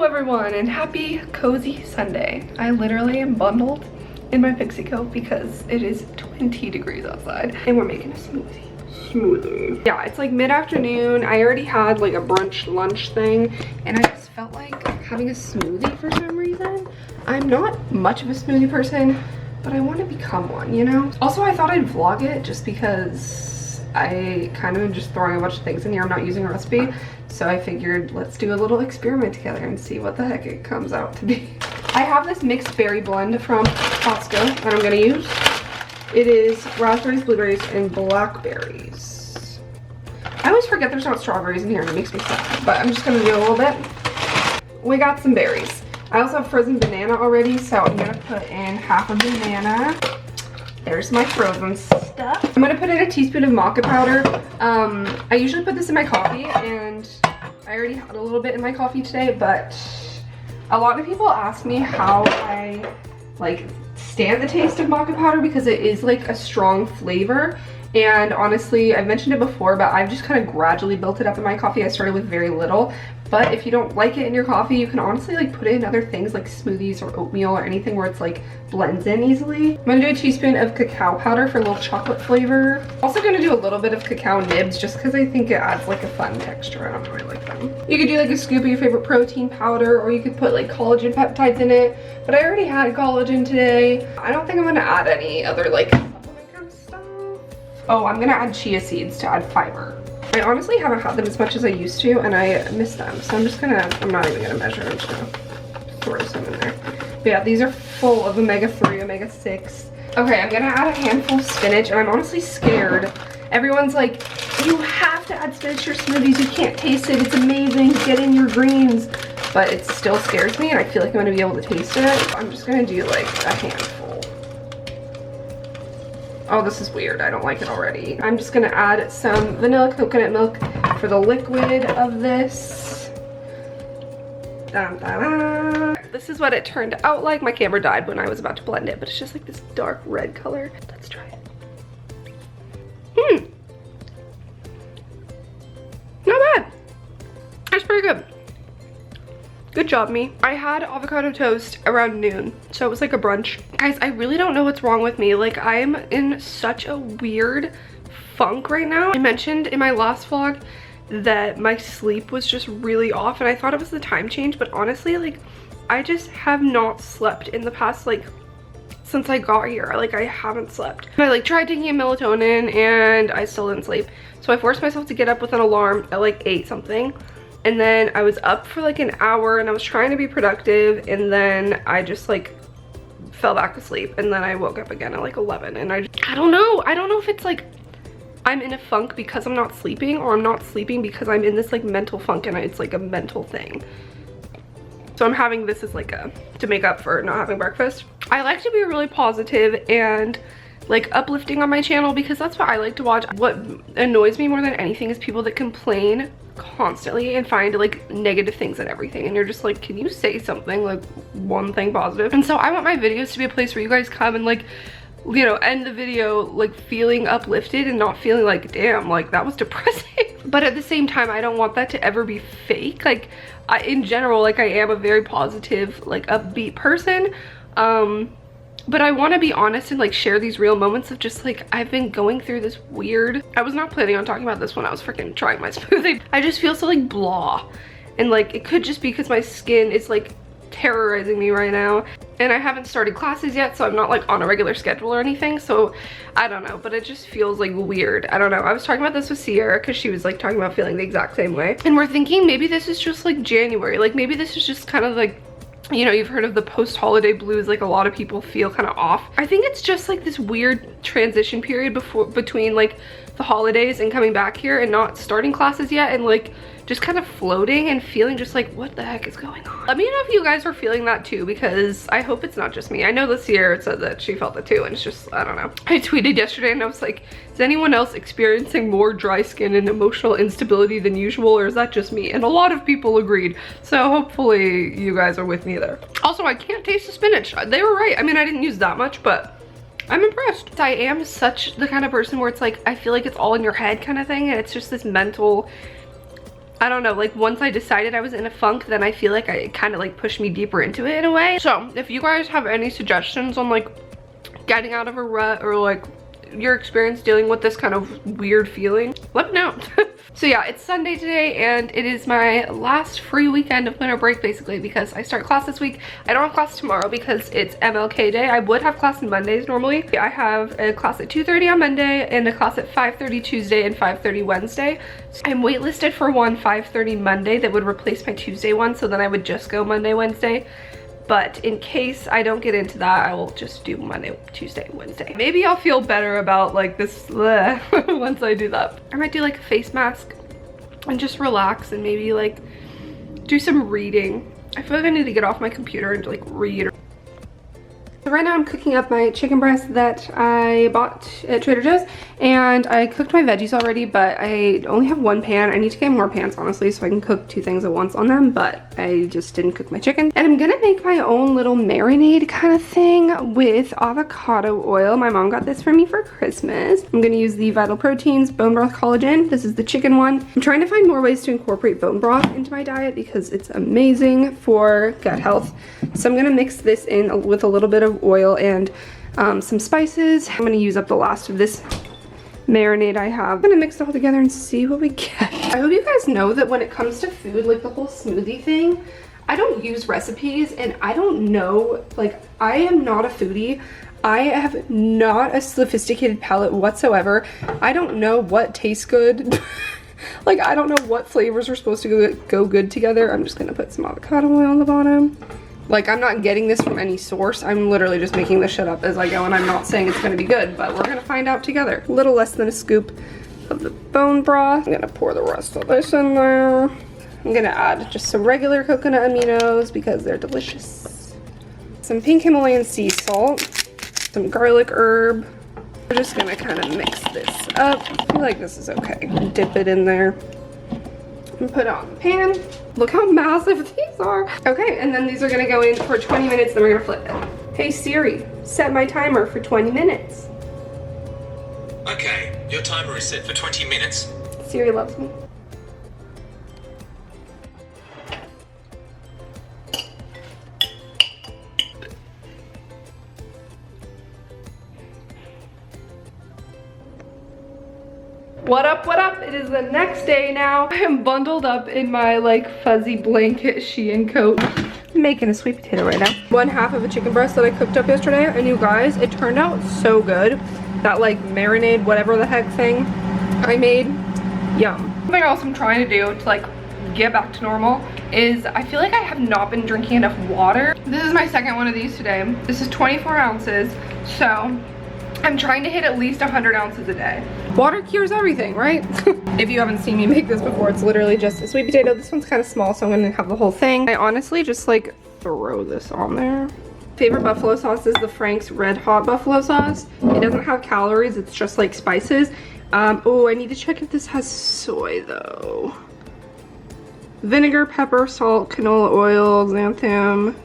everyone, and happy cozy Sunday. I literally am bundled in my pixie coat because it is 20 degrees outside and we're making a smoothie. Yeah, it's like mid-afternoon. I already had like a brunch lunch thing and I just felt like having a smoothie for some reason. I'm not much of a smoothie person, but I want to become one, you know? Also, I thought I'd vlog it just because I kind of am just throwing a bunch of things in here. I'm not using a recipe. So I figured let's do a little experiment together and see what the heck it comes out to be. I have this mixed berry blend from Costco that I'm gonna use. It is raspberries, blueberries, and blackberries. I always forget there's not strawberries in here and it makes me sad, but I'm just gonna do a little bit. We got some berries. I also have frozen banana already, so I'm gonna put in half a banana. There's my frozen stuff. I'm gonna put in a teaspoon of maca powder. I usually put this in my coffee and I already had a little bit in my coffee today, but a lot of people ask me how I like stand the taste of maca powder because it is like a strong flavor. And honestly, I've mentioned it before, but I've just kind of gradually built it up in my coffee. I started with very little, but if you don't like it in your coffee, you can honestly like put it in other things like smoothies or oatmeal or anything where it's like blends in easily. I'm gonna do a teaspoon of cacao powder for a little chocolate flavor. Also gonna do a little bit of cacao nibs just because I think it adds like a fun texture. I don't really like them. You could do like a scoop of your favorite protein powder, or you could put like collagen peptides in it, but I already had collagen today. I don't think I'm gonna add any other like supplement kind of stuff. Oh, I'm gonna add chia seeds to add fiber. I honestly haven't had them as much as I used to and I miss them. So I'm not even gonna measure, I'm just gonna throw some in there. But yeah, these are full of omega-3, omega-6. Okay, I'm gonna add a handful of spinach and I'm honestly scared. Everyone's like, you have to add spinach to your smoothies, you can't taste it, it's amazing, get in your greens. But it still scares me and I feel like I'm gonna be able to taste it. I'm just gonna do like a handful. Oh, this is weird. I don't like it already. I'm just gonna add some vanilla coconut milk for the liquid of this. Dun, dun, dun. This is what it turned out like. My camera died when I was about to blend it, but it's just like this dark red color. Let's try it. Not bad. That's pretty good. Good job, me. I had avocado toast around noon, so it was like a brunch. Guys, I really don't know what's wrong with me. Like, I'm in such a weird funk right now. I mentioned in my last vlog that my sleep was just really off, and I thought it was the time change, but honestly, like, I just have not slept in the past, like, since I got here. Like, I haven't slept. I, like, tried taking a melatonin, and I still didn't sleep. So I forced myself to get up with an alarm at, like, 8 something. And then I was up for like an hour and I was trying to be productive, and then I just like fell back asleep, and then I woke up again at like 11, and I don't know if it's like I'm in a funk because I'm not sleeping, or I'm not sleeping because I'm in this like mental funk and it's like a mental thing. So I'm having this as like to make up for not having breakfast. I like to be really positive and like uplifting on my channel because that's what I like to watch. What annoys me more than anything is people that complain constantly and find like negative things in everything, and you're just like, can you say something, like one thing positive? And so I want my videos to be a place where you guys come and like, you know, end the video like feeling uplifted and not feeling like, damn, like that was depressing. But at the same time, I don't want that to ever be fake. Like in general, like I am a very positive, like upbeat person, but I want to be honest and like share these real moments of just like, I've been going through this weird, I was not planning on talking about this when I was freaking trying my smoothie. I just feel so like blah, and like it could just be because my skin is like terrorizing me right now, and I haven't started classes yet, so I'm not like on a regular schedule or anything, so I don't know, but it just feels like weird. I don't know. I was talking about this with Sierra because she was like talking about feeling the exact same way, and we're thinking maybe this is just like January, like maybe this is just kind of like, you know, you've heard of the post-holiday blues, like a lot of people feel kind of off. I think it's just like this weird transition period between like the holidays and coming back here and not starting classes yet, and like just kind of floating and feeling just like, what the heck is going on? Let me know if you guys are feeling that too, because I hope it's not just me. I know this year said that she felt it too, and it's just, I don't know. I tweeted yesterday and I was like, is anyone else experiencing more dry skin and emotional instability than usual, or is that just me? And a lot of people agreed, so hopefully you guys are with me there. Also, I can't taste the spinach. They were right. I mean, I didn't use that much, but I'm impressed. I am such the kind of person where it's like, I feel like it's all in your head kind of thing, and it's just this mental I don't know, like once I decided I was in a funk, then I feel like it kind of like pushed me deeper into it in a way. So if you guys have any suggestions on like getting out of a rut or like your experience dealing with this kind of weird feeling, let me know. So yeah, it's Sunday today and it is my last free weekend of winter break basically, because I start class this week. I don't have class tomorrow because it's MLK day. I would have class on Mondays normally. I have a class at 2:30 on Monday and a class at 5:30 Tuesday and 5:30 Wednesday. So I'm waitlisted for one 5:30 Monday that would replace my Tuesday one, so then I would just go Monday, Wednesday. But in case I don't get into that, I will just do Monday, Tuesday, Wednesday. Maybe I'll feel better about like this once I do that. I might do like a face mask and just relax and maybe like do some reading. I feel like I need to get off my computer and like read. So right now I'm cooking up my chicken breast that I bought at Trader Joe's, and I cooked my veggies already, but I only have one pan. I need to get more pans honestly so I can cook 2 things at once on them, but I just didn't cook my chicken. And I'm gonna make my own little marinade kind of thing with avocado oil. My mom got this for me for Christmas. I'm gonna use the Vital Proteins Bone Broth Collagen. This is the chicken one. I'm trying to find more ways to incorporate bone broth into my diet because it's amazing for gut health. So I'm gonna mix this in with a little bit of oil and some spices. I'm gonna use up the last of this marinade I have. I'm gonna mix it all together and see what we get. I hope you guys know that when it comes to food, like the whole smoothie thing, I don't use recipes and I don't know, like I am not a foodie. I have not a sophisticated palate whatsoever. I don't know what tastes good. Like I don't know what flavors are supposed to go good together. I'm just gonna put some avocado oil on the bottom. Like I'm not getting this from any source. I'm literally just making this shit up as I go, and I'm not saying it's gonna be good, but we're gonna find out together. A little less than a scoop of the bone broth. I'm gonna pour the rest of this in there. I'm gonna add just some regular coconut aminos because they're delicious. Some pink Himalayan sea salt, some garlic herb. We're just gonna kind of mix this up. I feel like this is okay. Dip it in there and put it on the pan. Look how massive these are. Okay, and then these are gonna go in for 20 minutes, then we're gonna flip it. Hey Siri, set my timer for 20 minutes. Okay, your timer is set for 20 minutes. Siri loves me. What up, what up? It is the next day now. I am bundled up in my like fuzzy blanket Shein coat. I'm making a sweet potato right now. 1/2 of a chicken breast that I cooked up yesterday, and you guys, it turned out so good. That like marinade, whatever the heck thing I made, yum. Something else I'm trying to do to like get back to normal is I feel like I have not been drinking enough water. This is my second one of these today. This is 24 ounces, so I'm trying to hit at least 100 ounces a day. Water cures everything, right? If you haven't seen me make this before, it's literally just a sweet potato. This one's kind of small, so I'm gonna have the whole thing. I honestly just like throw this on there. Favorite buffalo sauce is the Frank's Red Hot buffalo sauce. It doesn't have calories, it's just like spices. Oh, I need to check if this has soy though. Vinegar, pepper, salt, canola oil, xanthan,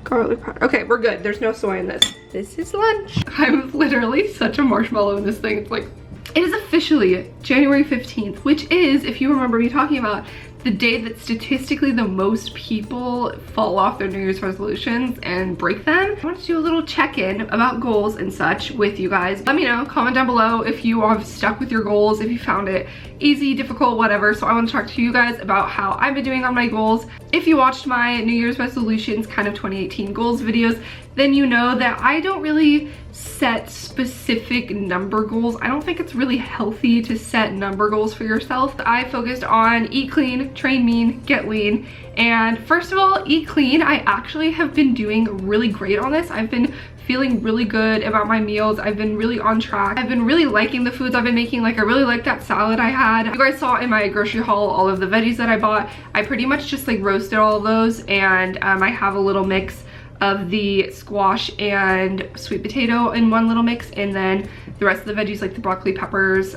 garlic powder. Okay, we're good. There's no soy in this. This is lunch. I'm literally such a marshmallow in this thing. It's like, it is officially January 15th, which is, if you remember me talking about, the day that statistically the most people fall off their New Year's resolutions and break them. I wanted to do a little check-in about goals and such with you guys. Let me know, comment down below if you have stuck with your goals, if you found it easy, difficult, whatever. So I want to talk to you guys about how I've been doing on my goals. If you watched my New Year's resolutions kind of 2018 goals videos, then you know that I don't really set specific number goals. I don't think it's really healthy to set number goals for yourself. I focused on eat clean, train mean, get lean. And first of all, eat clean. I actually have been doing really great on this. I've been feeling really good about my meals. I've been really on track. I've been really liking the foods I've been making. Like I really like that salad I had. You guys saw in my grocery haul all of the veggies that I bought. I pretty much just like roasted all of those, and I have a little mix of the squash and sweet potato in one little mix, and then the rest of the veggies like the broccoli, peppers,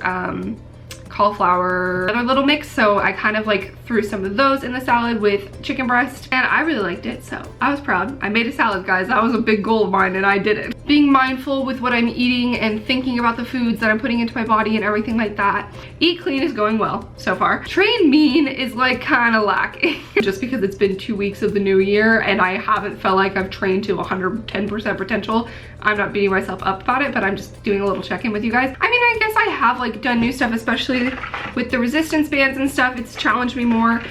cauliflower, another little mix. So I kind of like threw some of those in the salad with chicken breast, and I really liked it, so I was proud. I made a salad, guys. That was a big goal of mine and I did it. being mindful with what I'm eating and thinking about the foods that I'm putting into my body and everything like that. Eat clean is going well so far. Train mean is like kind of lacking. Just because it's been 2 weeks of the new year and I haven't felt like I've trained to 110% potential, I'm not beating myself up about it, but I'm just doing a little check-in with you guys. I mean, I guess I have like done new stuff, especially with the resistance bands and stuff. It's challenged me more.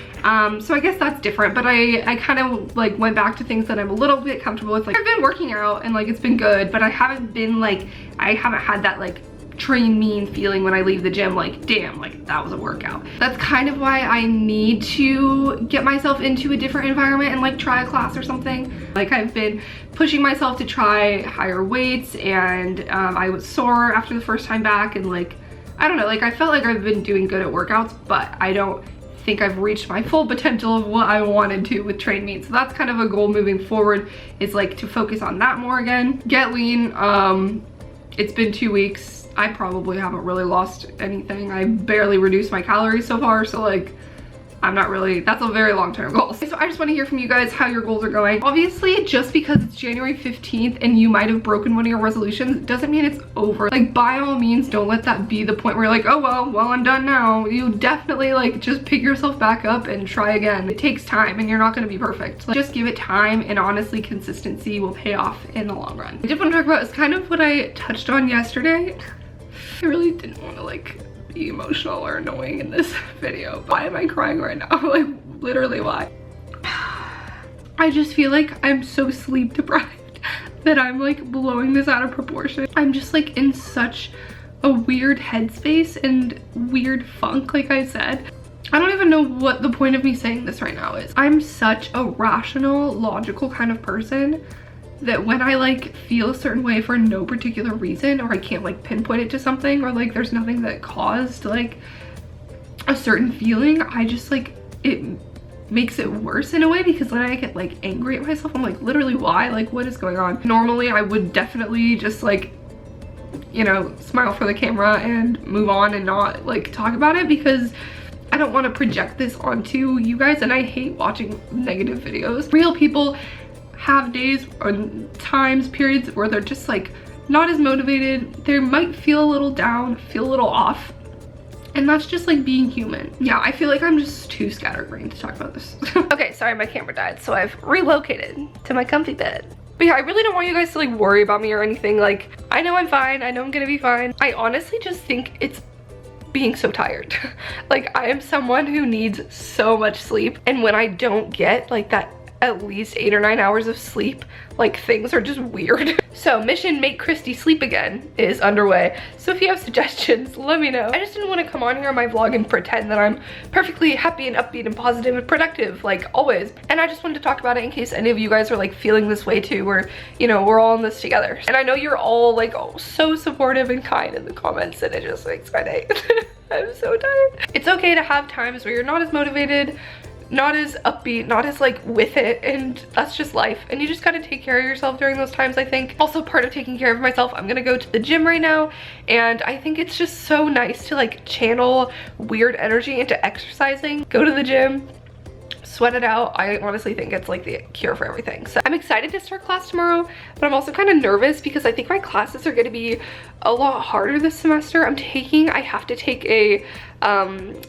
So I guess that's different, but I kind of like went back to things that I'm a little bit comfortable with. Like I've been working out and like it's been good, but I haven't been like, I haven't had that like train mean feeling when I leave the gym, like damn, like that was a workout. That's kind of why I need to get myself into a different environment and like try a class or something. Like I've been pushing myself to try higher weights, and I was sore after the first time back, and like I don't know, like I felt like I've been doing good at workouts, but I don't think I've reached my full potential of what I wanted to with train meat. So that's kind of a goal moving forward, is like to focus on that more again. Get lean. It's been 2 weeks. I probably haven't really lost anything. I barely reduced my calories so far, so like I'm not really, that's a very long-term goal. So I just want to hear from you guys how your goals are going. Obviously, just because it's January 15th and you might have broken one of your resolutions doesn't mean it's over. Like by all means, don't let that be the point where you're like, oh well, I'm done now. You definitely like just pick yourself back up and try again. It takes time and you're not going to be perfect. Like, just give it time, and honestly, consistency will pay off in the long run. I did want to talk about is kind of what I touched on yesterday. I really didn't want to like be emotional or annoying in this video. Why am I crying right now? Like literally why? I just feel like I'm so sleep deprived that I'm like blowing this out of proportion. I'm just like in such a weird headspace and weird funk, like I said. I don't even know what the point of me saying this right now is. I'm such a rational, logical kind of person that when I like feel a certain way for no particular reason, or I can't like pinpoint it to something, or like there's nothing that caused like a certain feeling, I just like, it makes it worse in a way, because then I get like angry at myself. I'm like, literally why? Like what is going on? Normally I would definitely just like, you know, smile for the camera and move on and not like talk about it, because I don't want to project this onto you guys, and I hate watching negative videos. Real people have days or times, periods where they're just like not as motivated. They might feel a little down, feel a little off, and that's just like being human. Yeah, I feel like I'm just too scatterbrained to talk about this. Okay, sorry, my camera died, so I've relocated to my comfy bed. But yeah, I really don't want you guys to like worry about me or anything. Like, I know I'm fine, I know I'm gonna be fine. I honestly just think it's being so tired. Like I am someone who needs so much sleep, and when I don't get like that at least 8 or 9 hours of sleep, like things are just weird. So mission make Kristee sleep again is underway. So if you have suggestions, let me know. I just didn't want to come on here on my vlog and pretend that I'm perfectly happy and upbeat and positive and productive like always. And I just wanted to talk about it in case any of you guys are like feeling this way too, or you know, we're all in this together. And I know you're all like, oh, so supportive and kind in the comments, and it just makes my day. I'm so tired. It's okay to have times where you're not as motivated, not as upbeat, not as like with it, and that's just life, and you just gotta take care of yourself during those times, I think. Also, part of taking care of myself, I'm gonna go to the gym right now, and I think it's just so nice to like channel weird energy into exercising. Go to the gym, sweat it out. I honestly think it's like the cure for everything. So I'm excited to start class tomorrow, but I'm also kind of nervous because I think my classes are going to be a lot harder this semester. I have to take a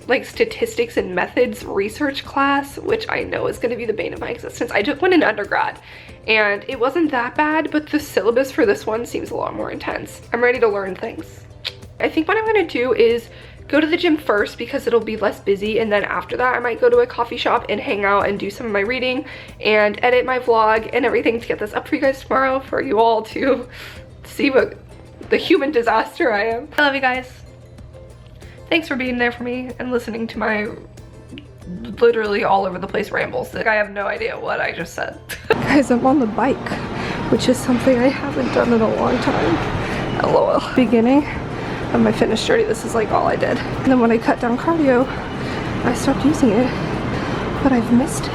like statistics and methods research class, which I know is going to be the bane of my existence. I took one in undergrad and it wasn't that bad, but the syllabus for this one seems a lot more intense. I'm ready to learn things. I think what I'm going to do is go to the gym first because it'll be less busy, and then after that I might go to a coffee shop and hang out and do some of my reading and edit my vlog and everything to get this up for you guys tomorrow, for you all to see what the human disaster I am. I love you guys. Thanks for being there for me and listening to my literally all over the place rambles. Like I have no idea what I just said. Guys, I'm on the bike, which is something I haven't done in a long time. LOL. Beginning of my fitness journey, this is like all I did. And then when I cut down cardio, I stopped using it, but I've missed it.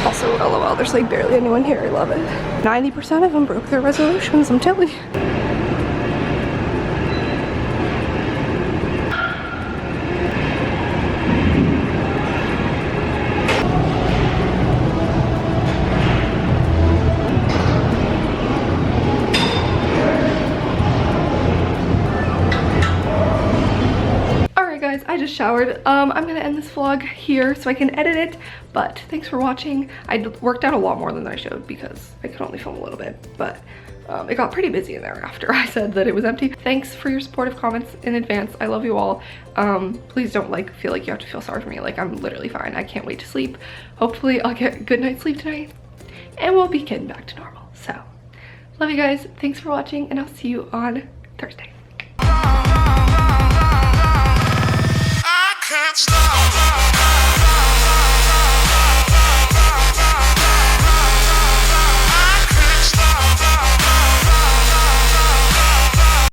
Also, LOL, there's like barely anyone here. I love it. 90% of them broke their resolutions, I'm telling you. showered. I'm gonna end this vlog here so I can edit it, but thanks for watching. I worked out a lot more than I showed because I could only film a little bit, but it got pretty busy in there after I said that it was empty. Thanks for your supportive comments in advance. I love you all. Please don't feel like you have to feel sorry for me. Like, I'm literally fine. I can't wait to sleep. Hopefully I'll get a good night's sleep tonight and we'll be getting back to normal. So love you guys. Thanks for watching and I'll see you on Thursday. I can't stop.